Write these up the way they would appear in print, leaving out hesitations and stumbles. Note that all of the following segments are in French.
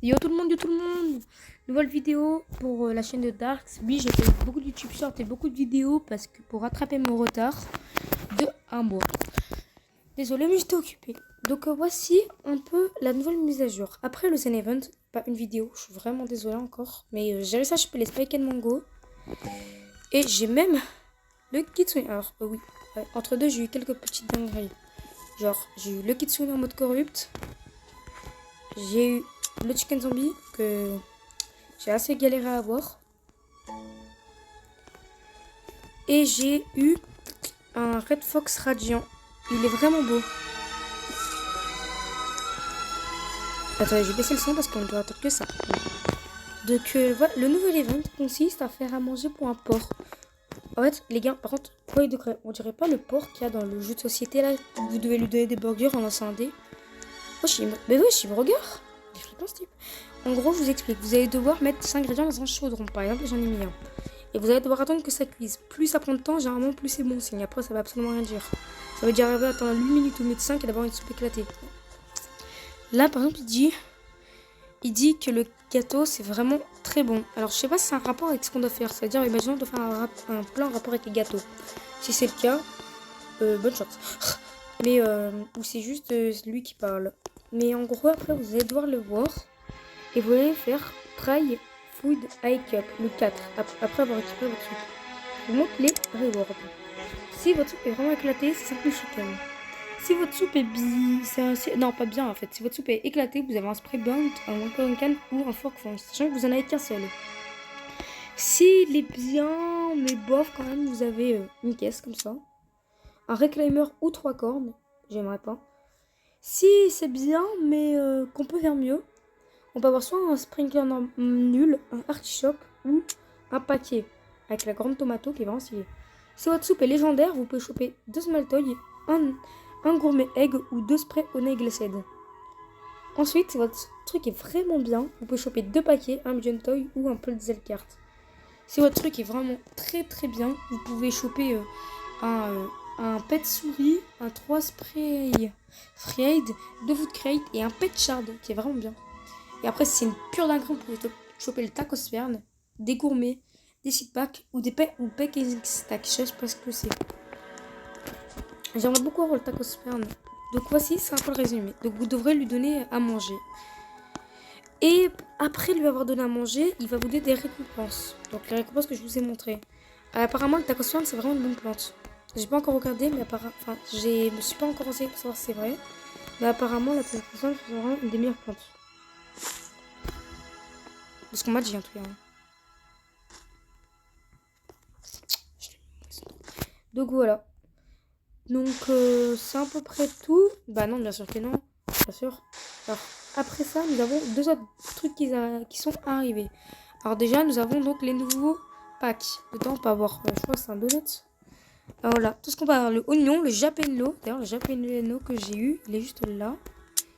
Yo tout le monde, yo tout le monde. Nouvelle vidéo pour la chaîne de Darks. Oui, j'ai fait beaucoup de YouTube Shorts et beaucoup de vidéos parce que pour rattraper mon retard de un mois. Désolé, mais j'étais occupée. Donc voici un peu la nouvelle mise à jour. Après le Zen Event, pas une vidéo, je suis vraiment désolée encore. Mais j'ai réussi à choper les Spike and Mango. Et j'ai même le Kitsune. Alors oui, entre deux, j'ai eu quelques petites dingueries. Genre, j'ai eu le Kitsune en mode corrupt. J'ai eu le Chicken Zombie que j'ai assez galéré à avoir. Et j'ai eu un Red Fox Radiant. Il est vraiment beau. Attendez, j'ai baissé le son parce qu'on ne doit attendre que ça. Donc voilà, le nouvel event consiste à faire à manger pour un porc. En fait, les gars, par contre, premier degré, on dirait pas le porc qu'il y a dans le jeu de société là. Vous devez lui donner des burgers en lançant un dé. Mais oui, je suis burger. Il est flippant ce type. En gros, je vous explique. Vous allez devoir mettre 5 ingrédients dans un chaudron. Par exemple, j'en ai mis un. Et vous allez devoir attendre que ça cuise. Plus ça prend de temps, généralement, plus c'est bon signe. Après, ça va absolument rien dire. Ça veut dire arriver à attendre 8 minutes ou 5 et d'avoir une soupe éclatée. Là, par exemple, il dit que le gâteau, c'est vraiment très bon. Alors, je sais pas si c'est un rapport avec ce qu'on doit faire. C'est-à-dire, imaginons, on doit faire un plan en rapport avec les gâteaux. Si c'est le cas, bonne chance. Mais, ou c'est juste lui qui parle. Mais en gros, après, vous allez devoir le voir. Et vous allez faire Try Food High Cup, le 4, après avoir récupéré votre soupe. Je vous montre les rewards. Si votre soupe est vraiment éclatée, c'est simple chicken. Si votre soupe est non, pas bien en fait. Si votre soupe est éclatée, vous avez un spray blunt, un one can ou un fork fonce, sachant que vous en avez qu'un seul. S'il est bien, mais bof quand même, vous avez une caisse comme ça. Un reclaimer ou 3 cornes, j'aimerais pas. Si c'est bien, mais qu'on peut faire mieux, on peut avoir soit un sprinkler nul, un artichoke ou un paquet avec la grande tomato qui est vraiment stylée. Si votre soupe est légendaire, vous pouvez choper 2 small toys, un gourmet egg ou 2 sprays au nez glacé. Ensuite, si votre truc est vraiment bien, vous pouvez choper 2 paquets, un medium toy ou un puzzle cart. Si votre truc est vraiment très très bien, vous pouvez choper un pet souris, un 3 spray fried, 2 food crate et un pet shard qui est vraiment bien. Et après, si c'est une pure dinguerie, vous pouvez choper le tacos fern, des gourmets, des six packs ou des packaging stack. Je sais pas ce que c'est. J'aimerais beaucoup avoir le tacos fern. Donc voici, c'est un peu le résumé. Donc vous devrez lui donner à manger. Et après lui avoir donné à manger, il va vous donner des récompenses. Donc les récompenses que je vous ai montrées. Apparemment, le tacos fern, c'est vraiment une bonne plante. J'ai pas encore regardé, mais je me suis pas encore renseigné pour savoir si c'est vrai. Mais apparemment, la tacos fern, c'est vraiment une des meilleures plantes. De ce qu'on m'a dit en tout cas. Donc voilà. Donc c'est à peu près tout. Bah non, bien sûr que non. Bien sûr. Alors après ça, nous avons 2 autres trucs qui sont arrivés. Alors déjà, nous avons donc les nouveaux packs. Dedans, on peut avoir, je crois que c'est un donut. Alors voilà, tout ce qu'on va avoir, le oignon, le jalapeno. D'ailleurs, le jalapeno que j'ai eu, il est juste là.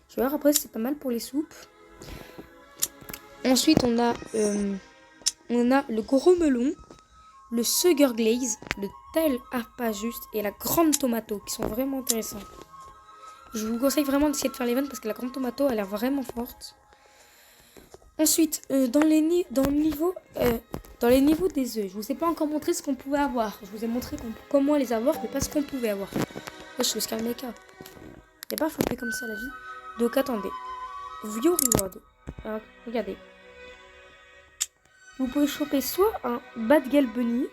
Je vais voir après, c'est pas mal pour les soupes. Ensuite, on a le gros melon, le sugar glaze, le tail pas juste et la grande tomato qui sont vraiment intéressants. Je vous conseille vraiment d'essayer de faire l'event parce que la grande tomato a l'air vraiment forte. Ensuite, dans les niveaux des œufs, je vous ai pas encore montré ce qu'on pouvait avoir. Je vous ai montré comment les avoir, mais pas ce qu'on pouvait avoir. Moi, je suis Oscar Mecha. Il n'y a pas flopé comme ça la vie. Donc attendez. View reward. Alors, regardez. Vous pouvez choper soit un Bad Gal Bunny,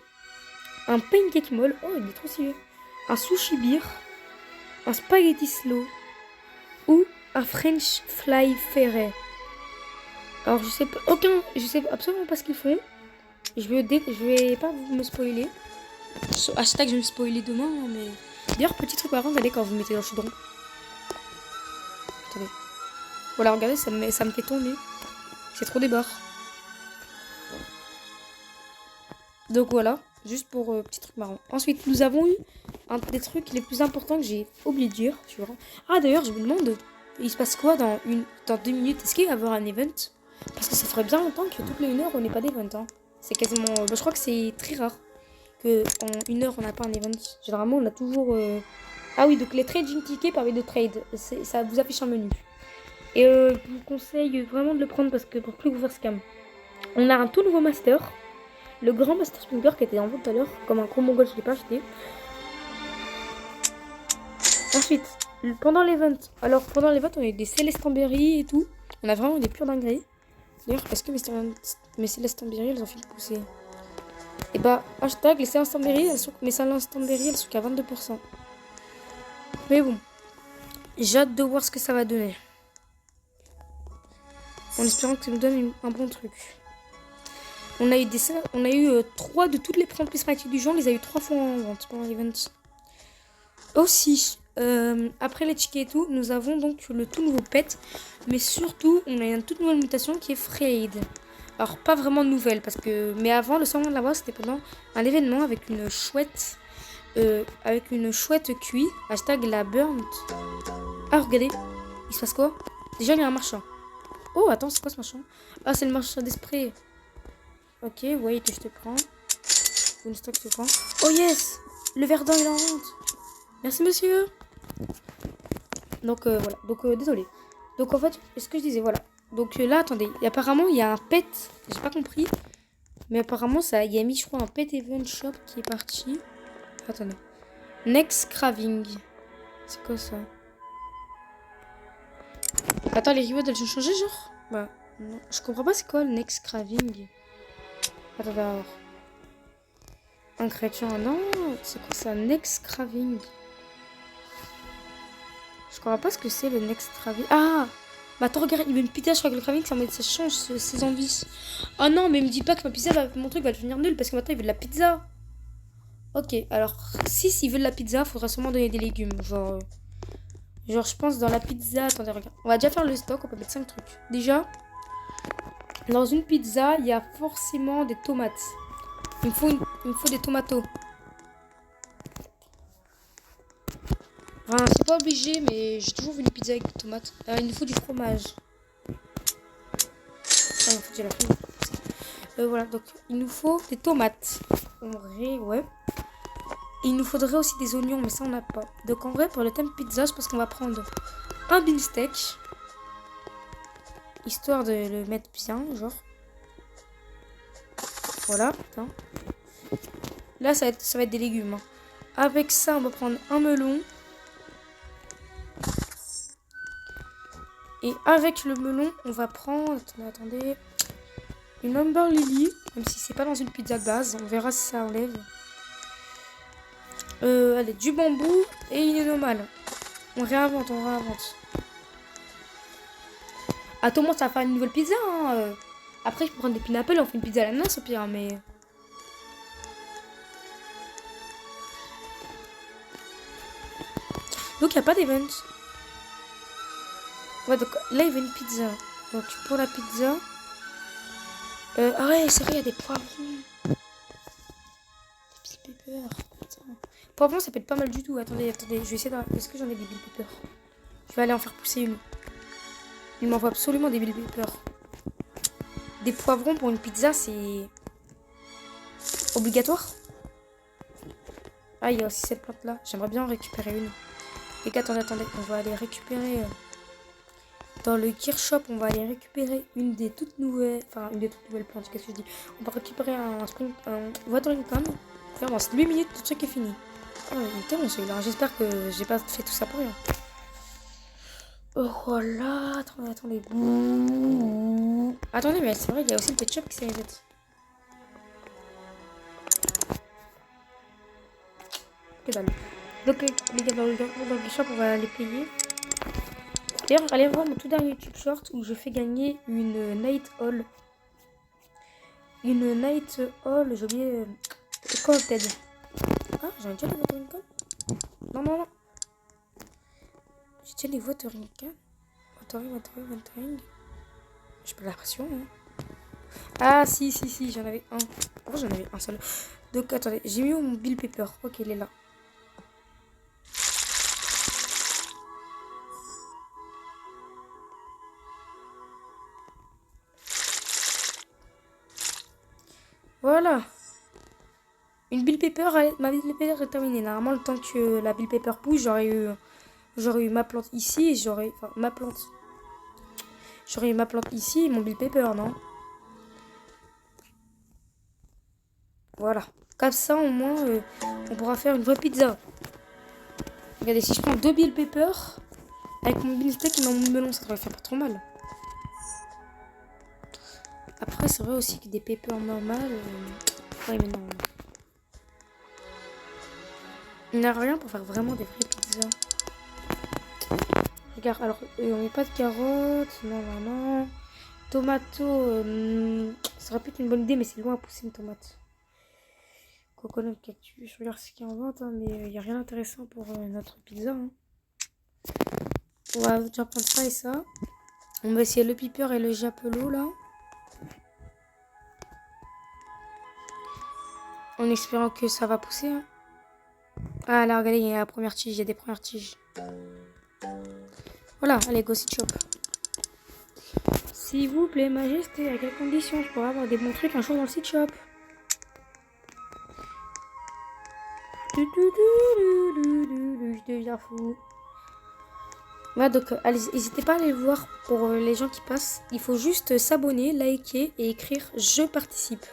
un pancake molle, oh il est trop stylé, un sushi beer, un spaghetti slow ou un French fly ferret. Alors je sais absolument pas ce qu'ils font. Je vais pas vous me spoiler. Hashtag je vais me spoiler demain, mais d'ailleurs petit truc par contre, regardez quand vous mettez dans le chaudron. Attendez. Voilà, regardez, ça me fait tomber. C'est trop des barres. Donc voilà, juste pour petit truc marrant. Ensuite, nous avons eu un des trucs les plus importants que j'ai oublié de dire. Ah d'ailleurs, je me demande, il se passe quoi dans 2 minutes? Est-ce qu'il va y avoir un event? Parce que ça ferait bien longtemps que toutes les 1 heure on n'ait pas d'event. Hein. C'est quasiment, je crois que c'est très rare que en 1 heure on n'a pas un event. Généralement, on a toujours. Ah oui, donc les trading tickets permettent de trade. Ça vous affiche un menu. Et je vous conseille vraiment de le prendre parce que pour plus vous faire scam. On a un tout nouveau master. Le grand master Splinter qui était en vente tout à l'heure. Comme un gros mongol, je ne l'ai pas acheté. Ensuite, pendant l'event. Alors, pendant l'event, on a eu des Célestamberry et tout. On a vraiment des pures dingueries. D'ailleurs, est-ce que mes Célestamberry, elles ont fait pousser? Et bah, hashtag les Célestamberry, mes Célestamberry, elles sont qu'à 22%. Mais bon, j'ai hâte de voir ce que ça va donner. En espérant que ça nous donne un bon truc. On a eu 3 de toutes les plantes prismatiques du genre. On les a eu 3 fois en vente pendant l'event. Aussi, après les tickets et tout, nous avons donc le tout nouveau pet. Mais surtout, on a une toute nouvelle mutation qui est Frayed. Alors, pas vraiment nouvelle, parce que... Mais avant, le seul moment de l'avoir, c'était pendant un événement avec une chouette... cuit. Hashtag la burnt. Ah, regardez. Il se passe quoi? Déjà, il y a un marchand. Oh, attends, c'est quoi ce marchand? Ah, c'est le marchand d'esprit. Ok, wait, je te prends. Une stock, je te prends. Oh, yes! Le verdun, il est en vente. Merci, monsieur. Donc, voilà. Donc, désolé. Donc, en fait, ce que je disais, voilà. Donc, là, attendez. Apparemment, il y a un pet. J'ai pas compris. Mais apparemment, il y a mis, je crois, un pet event shop qui est parti. Attendez. Next Craving. C'est quoi ça? Attends, les rewards, elles ont changé, genre? Bah, non. Je comprends pas c'est quoi le Next Craving. Attends, alors. Un chrétien, non. C'est quoi ça? Next Craving. Je comprends pas ce que c'est le Next Craving. Ah! Bah attends, regarde, il veut une pizza, je crois que le craving, ça change ses envies. Oh non, mais me dis pas que mon truc va devenir nul parce que maintenant il veut de la pizza. Ok, alors, s'il veut de la pizza, faudra sûrement donner des légumes. Genre, je pense dans la pizza. Attendez, regarde. On va déjà faire le stock, on peut mettre 5 trucs. Déjà, dans une pizza, il y a forcément des tomates. Il me faut des tomatos. Enfin, c'est pas obligé, mais j'ai toujours vu une pizza avec des tomates. Il nous faut du fromage. Ah, il faut que j'ai la fin. Voilà, donc il nous faut des tomates. En vrai, ouais. Et il nous faudrait aussi des oignons, mais ça on n'a pas. Donc en vrai, pour le thème pizza, je pense qu'on va prendre un beefsteak. Histoire de le mettre bien, genre. Voilà, putain. Là, ça va être des légumes. Hein. Avec ça, on va prendre un melon. Et avec le melon, on va prendre... Attendez. Une Amber Lily. Même si c'est pas dans une pizza de base. On verra si ça enlève. Allez, du bambou et une normal. On réinvente. Attends, moi, ça va faire une nouvelle pizza. Hein. Après, je peux prendre des pineapples et on fait une pizza à l'ananas au pire, mais... Donc, il n'y a pas d'event. Ouais, donc là, il veut une pizza. Donc, pour la pizza... ah ouais, c'est vrai, il y a des poivrons. Des bill pepper. Poivrons, ça peut être pas mal du tout. Attendez, je vais essayer de... Est-ce que j'en ai des bill pepper? Je vais aller en faire pousser une. Il m'envoie absolument des bill pepper. Des poivrons pour une pizza, c'est... obligatoire. Ah, il y a aussi cette plante-là. J'aimerais bien en récupérer une. Les gars, attendez. On va aller récupérer... Dans le gear shop, on va aller récupérer une des toutes nouvelles... Enfin, une des toutes nouvelles plantes, qu'est-ce que je dis? On va récupérer un watering can. Vraiment, c'est 8 minutes, tout ce qui est fini. Oh, il était bon celui-là. J'espère que j'ai pas fait tout ça pour rien. Oh voilà, attendez. Attendez, mais c'est vrai, il y a aussi le pet shop qui s'est fait. Que dalle. Donc, les gars, dans le shop, on va les payer. D'ailleurs, allez voir mon tout dernier YouTube short où je fais gagner une Night Hall. Une Night Hall, j'ai oublié. Collected. Ah, j'en ai déjà les watering can. Non. J'ai déjà les watering can. Watering. J'ai pas l'impression. Hein. Ah, si, j'en avais un. Oh, j'en avais un seul. Donc, attendez, j'ai mis mon bill pepper. Ok, il est là. Voilà. Une bill pepper, ma bill pepper est terminée. Normalement, le temps que la bill pepper pousse, j'aurais eu ma plante ici et j'aurais... Enfin, ma plante. J'aurais ma plante ici et mon bill pepper, non? Voilà. Comme ça, au moins, on pourra faire une vraie pizza. Regardez, si je prends 2 bill pepper avec mon bean steak et mon melon, ça devrait faire pas trop mal. Après, c'est vrai aussi que des peppers normales... Ouais, mais non. On n'a rien pour faire vraiment des vraies pizzas. Regarde, alors, on met pas de carottes. Non, non, non. Tomato, ça aurait pu être une bonne idée, mais c'est loin à pousser une tomate. Coconut, cactus, je regarde ce qu'il y a en vente, hein, mais il n'y a rien d'intéressant pour notre pizza. Hein. On va déjà prendre ça et ça. On va essayer le piper et le japelot, là. En espérant que ça va pousser. Hein. Ah, là, regardez, il y a la première tige, il y a des premières tiges. Voilà, allez, go sit shop. S'il vous plaît, majesté, à quelles conditions je pourrais avoir des bons trucs un jour dans le sit shop? Je deviens fou. Voilà, donc n'hésitez pas à aller le voir pour les gens qui passent. Il faut juste s'abonner, liker et écrire je participe.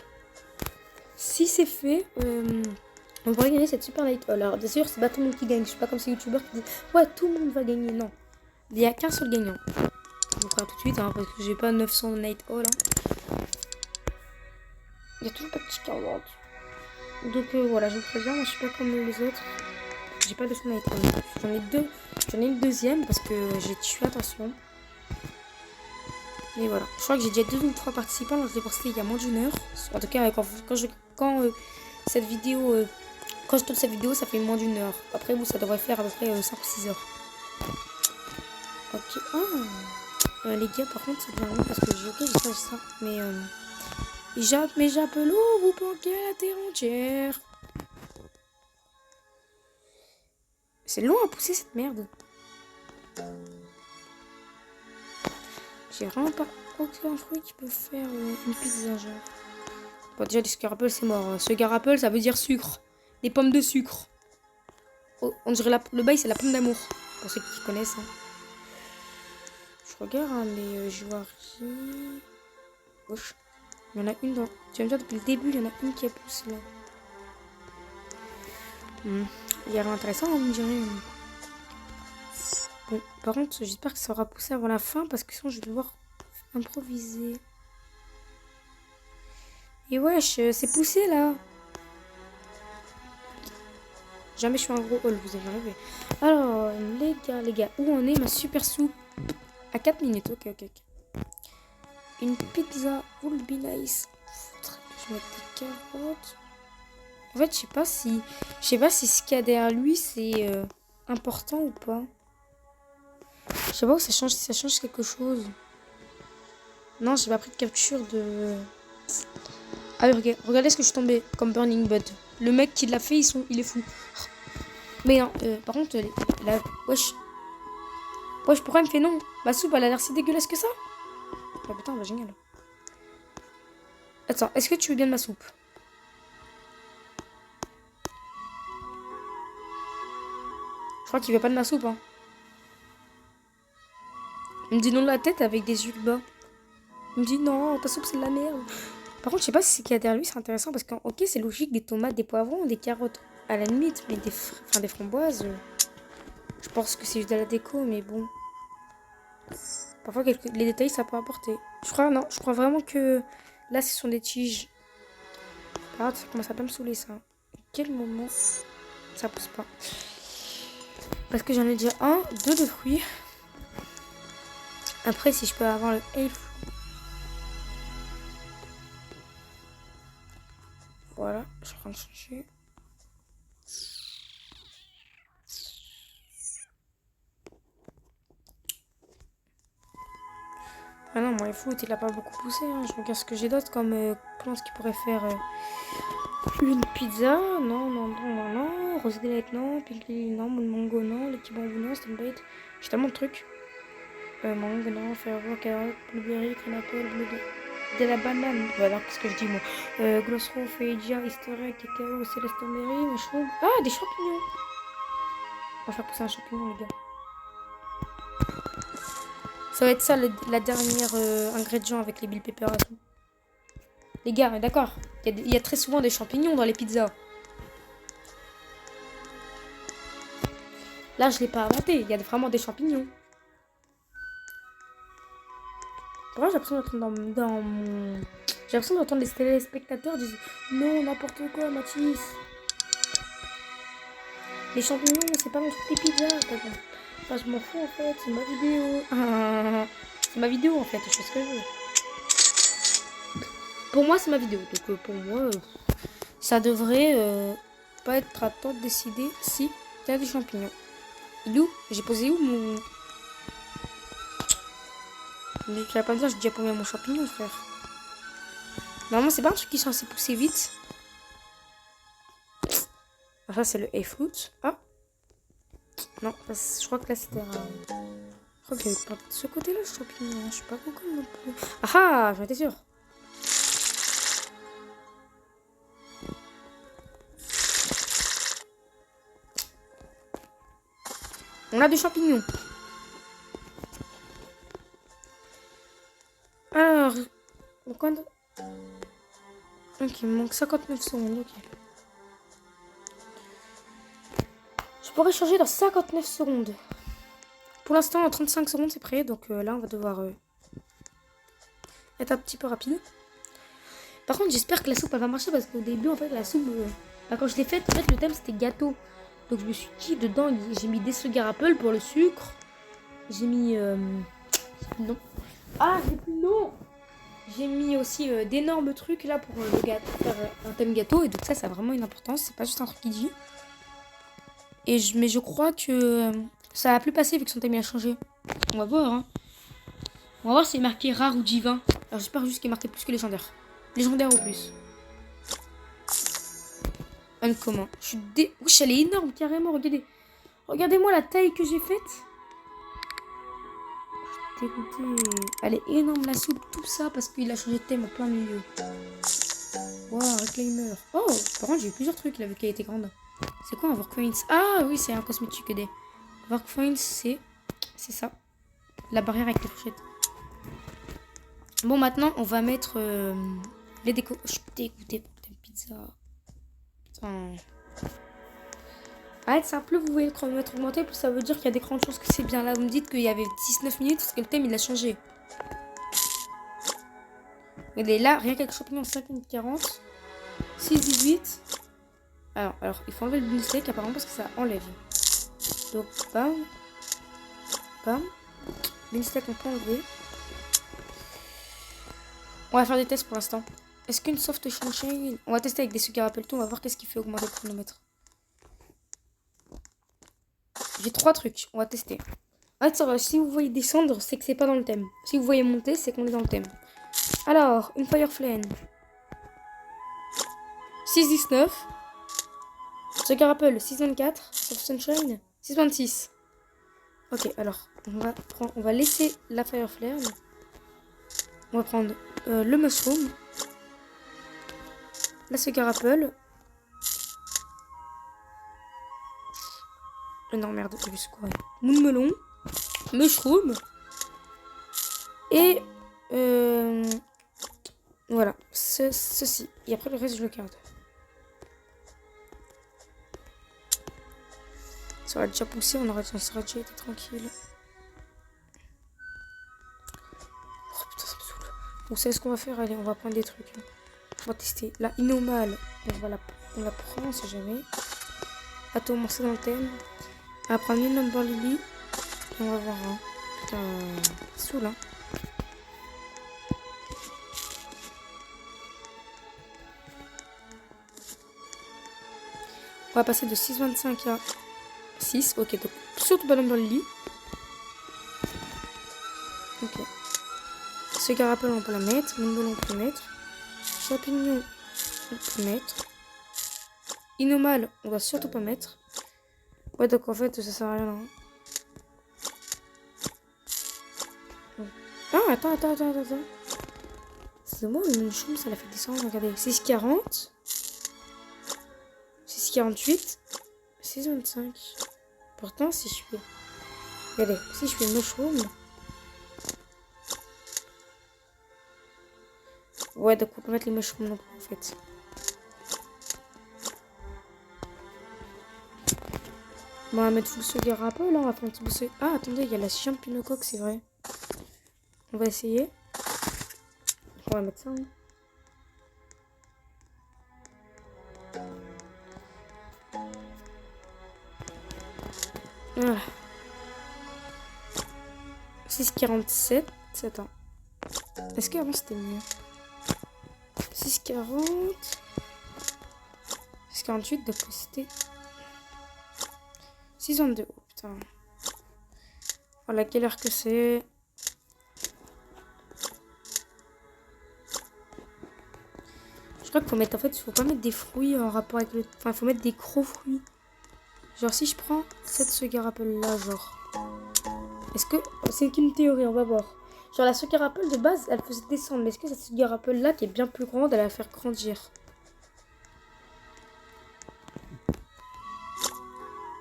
Si c'est fait, on pourrait gagner cette super light. Alors, bien sûr, c'est pas tout le monde qui gagne. Je suis pas comme ces youtubeurs qui disent ouais, tout le monde va gagner. Non, il n'y a qu'un seul gagnant. Je vous ferai tout de suite hein, parce que j'ai pas 900 night all. Hein. Il y a toujours pas de chicken world. Donc voilà, je vous préviens, moi je suis pas comme les autres. J'ai pas de son night all. J'en ai deux. J'en ai une deuxième parce que j'ai tué attention. Et voilà. Je crois que j'ai déjà 2 ou 3 participants. Donc je l'ai posté il y a moins d'une heure. En tout cas, cette vidéo. Quand je tourne cette vidéo, ça fait moins d'une heure. Après, vous, ça devrait faire à peu près 5 ou 6 heures. Ok. Ah. Les gars, par contre, c'est bien long parce que j'ai ça. Mais j'appelle vous planquez à la terre entière. C'est long à pousser cette merde. J'ai vraiment pas aucun fruit qui peut faire une pizza genre. Bon, déjà, les sugar apple, c'est mort. Sugar apple, ça veut dire sucre. Des pommes de sucre. Oh, on dirait le bail, c'est la pomme d'amour. Pour ceux qui connaissent. Hein. Je regarde, hein, mais je vois rien. Gauche. Il y en a une dans. Tu vas me dire, depuis le début, il y en a une qui a poussé là. Il y a rien d'intéressant, on me dirait. Bon, par contre, j'espère que ça aura poussé avant la fin parce que sinon, je vais devoir improviser. Et wesh, c'est poussé là. Jamais je suis un gros haul, vous avez rêvé. Alors, les gars, où en est ma super soupe? À 4 minutes, ok. Une pizza will be nice. Faudrait que je mette des carottes. En fait, je sais pas si ce qu'il y a derrière lui, c'est important ou pas. Je sais pas où ça change quelque chose. Non, j'ai pas pris de capture de... Ah oui, regardez ce que je suis tombée comme Burning Bud. Le mec qui l'a fait, il est fou. Mais non, par contre, wesh, pourquoi il me fait non? Ma soupe, elle a l'air si dégueulasse que ça. Ah putain, bah génial. Attends, est-ce que tu veux bien de ma soupe? Je crois qu'il veut pas de ma soupe, hein. Il me dit non de la tête avec des yeux bas. Il me dit non, ta soupe c'est de la merde. Par contre, je sais pas si c'est qu'il y a derrière lui, c'est intéressant parce que, ok, c'est logique, des tomates, des poivrons, des carottes à la limite, mais des framboises. Je pense que c'est juste de la déco, mais bon. Parfois, les détails, ça peut apporter. Je crois vraiment que là, ce sont des tiges. Par contre, ça commence à pas me saouler, ça. À quel moment ça pousse pas? Parce que j'en ai déjà 2 de fruits. Après, si je peux avoir le elf. Voilà, je suis en train de chercher. Ah non, mon foot, il a pas beaucoup poussé. Hein. Je regarde ce que j'ai d'autre comme plantes qui pourrait faire une pizza. Non. Rosegalette, non. Pinkly, non. Mango, non. Les petits bambous, non. Stonebait. J'ai tellement de trucs. Mango, non. Fervor, carotte, blueberry, canapé, de la banane. Voilà, qu'est-ce que je dis, moi. Glossro, Feidia, Easter egg, cacao, célestomberry, mushroom. Ah, des champignons. On va faire pousser un champignon, les gars. Ça va être ça, la dernière ingrédient avec les bell peppers et tout. Les gars, d'accord. Il y a très souvent des champignons dans les pizzas. Là, je l'ai pas inventé. Il y a vraiment des champignons. Pourquoi j'ai l'impression d'entendre dans mon... J'ai l'impression d'entendre les téléspectateurs dire non, n'importe quoi, Mathis. Les champignons, c'est pas mon truc des pizzas. Enfin, je m'en fous en fait, c'est ma vidéo. C'est ma vidéo en fait, je fais ce que je veux. Pour moi, c'est ma vidéo. Donc pour moi, ça devrait pas être à temps de décider si il y a des champignons. Il est où? J'ai posé où mon... Mais tu vas pas me dire, j'ai déjà posé mon champignon, frère. Normalement, c'est pas un truc qui est censé pousser vite. Ah, ça, c'est le A-fruit. Ah. Non, je crois que là, c'était... Je crois que j'avais pas de ce côté-là, le champignon. Je suis pas beaucoup non plus. Ah ah, j'en étais sûre. On a des champignons. Alors... Pourquoi... Ok, il me manque 59 secondes, ok. Je pourrais changer dans 59 secondes. Pour l'instant, en 35 secondes, c'est prêt. Donc là, on va devoir être un petit peu rapide. Par contre, j'espère que la soupe, elle va marcher. Parce qu'au début, en fait, la soupe... quand je l'ai faite, en fait, le thème, c'était gâteau. Donc je me suis dit, dedans, j'ai mis des sugar apple pour le sucre. J'ai mis... non. Ah, j'ai plus non. J'ai mis aussi d'énormes trucs là pour le gâteau, faire un thème gâteau. Et donc ça a vraiment une importance. C'est pas juste un truc qui dit. Mais je crois que ça va plus passer vu que son thème a changé. On va voir. Hein. On va voir si c'est marqué rare ou divin. Alors j'espère juste qu'il est marqué plus que légendaire. Légendaire ou plus. Uncommon. Wesh, elle est énorme carrément. Regardez. Regardez-moi la taille que j'ai faite. Écoutez, elle est énorme la soupe, tout ça parce qu'il a changé de thème en plein milieu. Wow, reclaimer. Oh, par contre, j'ai eu plusieurs trucs là vu qu'elle était grande. C'est quoi un workpoints? Ah oui, c'est un cosmétique ED. Workpoints, c'est ça. La barrière avec les fourchettes. Bon, maintenant, on va mettre les décos. Je suis dégoûtée pour thème pizza. Putain. Arrête, c'est un peu, vous voyez le chronomètre augmenté, plus ça veut dire qu'il y a des grandes chances que c'est bien. Là, vous me dites qu'il y avait 19 minutes parce que le thème il a changé. Regardez, là, rien qu'avec champignon, 5 minutes 40. 6-18. Alors, il faut enlever le bonus steak apparemment parce que ça enlève. Donc, bam. Bam. Bonus steak, on peut enlever. On va faire des tests pour l'instant. Est-ce qu'une soft sunshine... On va tester avec des sucres rappel tout, on va voir qu'est-ce qui fait augmenter le chronomètre. J'ai 3 trucs, on va tester. En fait, si vous voyez descendre, c'est que c'est pas dans le thème. Si vous voyez monter, c'est qu'on est dans le thème. Alors, une Fire Flame. 6-19. Sugar Apple, 6-24. Soft Sunshine, 6-26. Ok, alors, on va laisser la Fire Flame. On va prendre le Mushroom. La Sugar Apple. Non, merde, j'ai vu ce quoi. Moon Melon. Mushroom. Et voilà, ceci. Et après le reste, je le garde. Ça aurait déjà poussé, on aurait déjà été tranquille. Oh putain, ça me saoule. Vous savez ce qu'on va faire? Allez, on va prendre des trucs. On va tester. La Inomal, on la prend, on sait jamais. Attends, on sait dans le thème. On va prendre une Number Lily. Et on va voir. Hein. Putain, c'est saoule, hein. On va passer de 6,25 à 6. Ok, donc surtout pas Number Lily. Ok. Ce carapel, on peut la mettre. Moonball, on peut la mettre. Champignon, on peut mettre. Inomal, on va surtout pas mettre. Ouais, donc en fait, ça sert à rien. Hein. Ah, attends. C'est moi, le mushroom, ça l'a fait descendre. Regardez, 6,40. 6,48. 6,25. Pourtant, si je fais... Regardez, si je fais mushroom... Ouais, donc on peut mettre les mushrooms non plus en fait. Bon, on va mettre full sugar un peu là, on va faire un petit peu. Ah, attendez, il y a la champinocoque, c'est vrai. On va essayer. On va mettre ça. Hein. Voilà. 6,47. Attends. Est-ce qu'avant c'était mieux? 6,40. 6,48 de c'était 6,22. Oh putain. Voilà, quelle heure que c'est? Je crois qu'il faut mettre, en fait, il faut pas mettre des fruits en rapport avec le... Enfin, il faut mettre des gros fruits. Genre, si je prends cette sugar apple là, genre... Est-ce que... C'est qu'une théorie, on va voir. Genre, la sugar apple de base, elle faisait descendre. Mais est-ce que cette sugar apple là, qui est bien plus grande, elle va la faire grandir?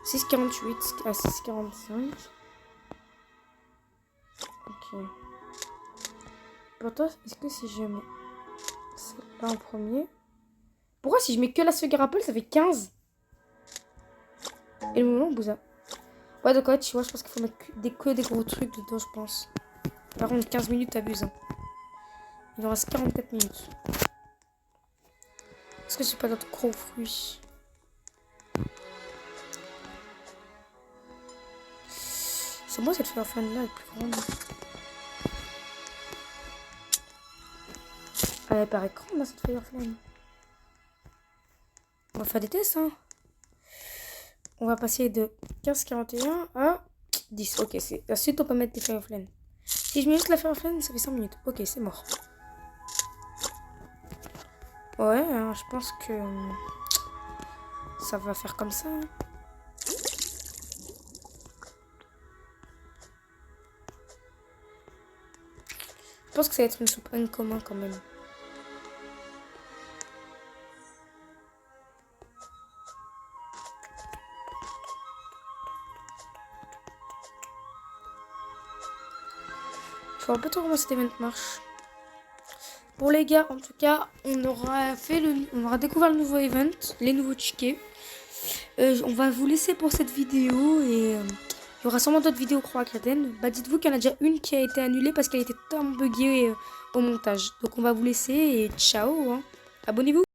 6,48 à 6,45. Ok. Pour toi, est-ce que si je mets celle-là en premier... Pourquoi si je mets que la sugar apple, ça fait 15? Et le moment, Bouza. Ouais, donc ouais, tu vois, je pense qu'il faut mettre que des gros trucs dedans, je pense. Par contre, 15 minutes, t'abuses. Hein. Il en reste 44 minutes. Est-ce que j'ai pas d'autres gros fruits? C'est moi cette Firefly là, elle est plus grande. Elle paraît grande là, cette Firefly. On va faire des tests, hein. On va passer de 15,41 à 10. Ok, c'est. Ensuite, on peut mettre des Firefly. Si je mets juste la Firefly, ça fait 5 minutes. Ok, c'est mort. Ouais, hein, je pense que ça va faire comme ça. Hein. Je pense que ça va être une soupe en commun quand même. Je vois pas trop comment cet event marche. Bon les gars, en tout cas, on aura découvert le nouveau event, les nouveaux tickets. On va vous laisser pour cette vidéo et il y aura sûrement d'autres vidéos Croix-Crétaine. Bah dites-vous qu'il y en a déjà une qui a été annulée parce qu'elle était tellement buggée au montage. Donc on va vous laisser et ciao. Hein. Abonnez-vous.